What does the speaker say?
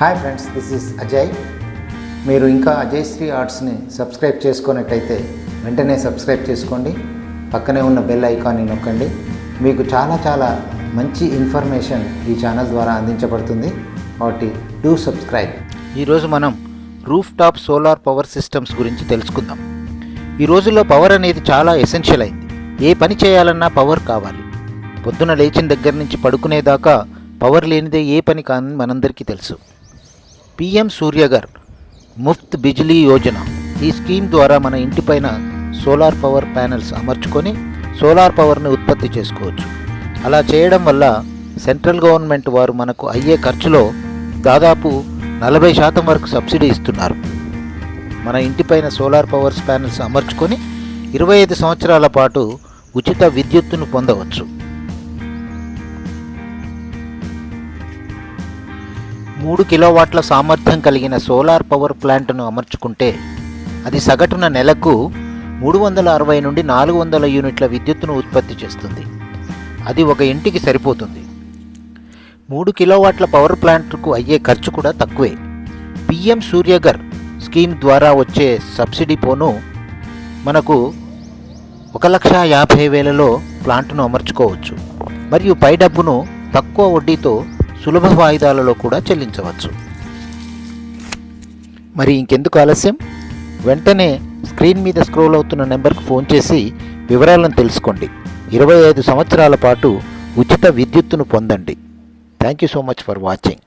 Hi friends, this is Ajay. మీరు ఇంకా Ajay Shri ఆర్ట్స్ని subscribe చేసుకున్నట్టయితే వెంటనే సబ్స్క్రైబ్ చేసుకోండి. పక్కనే ఉన్న బెల్ ఐకాన్ని నొక్కండి. మీకు చాలా మంచి ఇన్ఫర్మేషన్ ఈ ఛానల్ ద్వారా అందించబడుతుంది. కాబట్టి డూ సబ్స్క్రైబ్. ఈరోజు మనం roof top solar power systems గురించి తెలుసుకుందాం. ఈ రోజుల్లో పవర్ అనేది చాలా ఎసెన్షియల్ అయింది. ఏ పని చేయాలన్నా పవర్ కావాలి. పొద్దున లేచిన దగ్గర నుంచి పడుకునేదాకా పవర్ లేనిదే ఏ పని కాని మనందరికీ తెలుసు. పిఎం సూర్యగర్ ముఫ్త్ బిజిలీ యోజన ఈ స్కీమ్ ద్వారా మన ఇంటిపైన సోలార్ పవర్ ప్యానెల్స్ అమర్చుకొని సోలార్ పవర్ని ఉత్పత్తి చేసుకోవచ్చు. అలా చేయడం వల్ల సెంట్రల్ గవర్నమెంట్ వారు మనకు అయ్యే ఖర్చులో దాదాపు 40% వరకు సబ్సిడీ ఇస్తున్నారు. మన ఇంటిపైన సోలార్ పవర్స్ ప్యానెల్స్ అమర్చుకొని 25 సంవత్సరాల పాటు ఉచిత విద్యుత్తును పొందవచ్చు. 3 కిలోవాట్ల సామర్థ్యం కలిగిన సోలార్ పవర్ ప్లాంట్ను అమర్చుకుంటే అది సగటున నెలకు 360 నుండి 400 యూనిట్ల విద్యుత్తును ఉత్పత్తి చేస్తుంది. అది ఒక ఇంటికి సరిపోతుంది. 3 కిలోవాట్ల పవర్ ప్లాంట్కు అయ్యే ఖర్చు కూడా తక్కువే. పిఎం సూర్యగర్ స్కీమ్ ద్వారా వచ్చే సబ్సిడీ పోను మనకు 1,50,000లో ప్లాంట్ను అమర్చుకోవచ్చు. మరియు పై డబ్బును తక్కువ వడ్డీతో సులభ వాయిదాలలో కూడా చెల్లించవచ్చు. మరి ఇంకెందుకు ఆలస్యం, వెంటనే స్క్రీన్ మీద స్క్రోల్ అవుతున్న నెంబర్కు ఫోన్ చేసి వివరాలను తెలుసుకోండి. 25 సంవత్సరాల పాటు ఉచిత విద్యుత్తును పొందండి. Thank you so much for watching.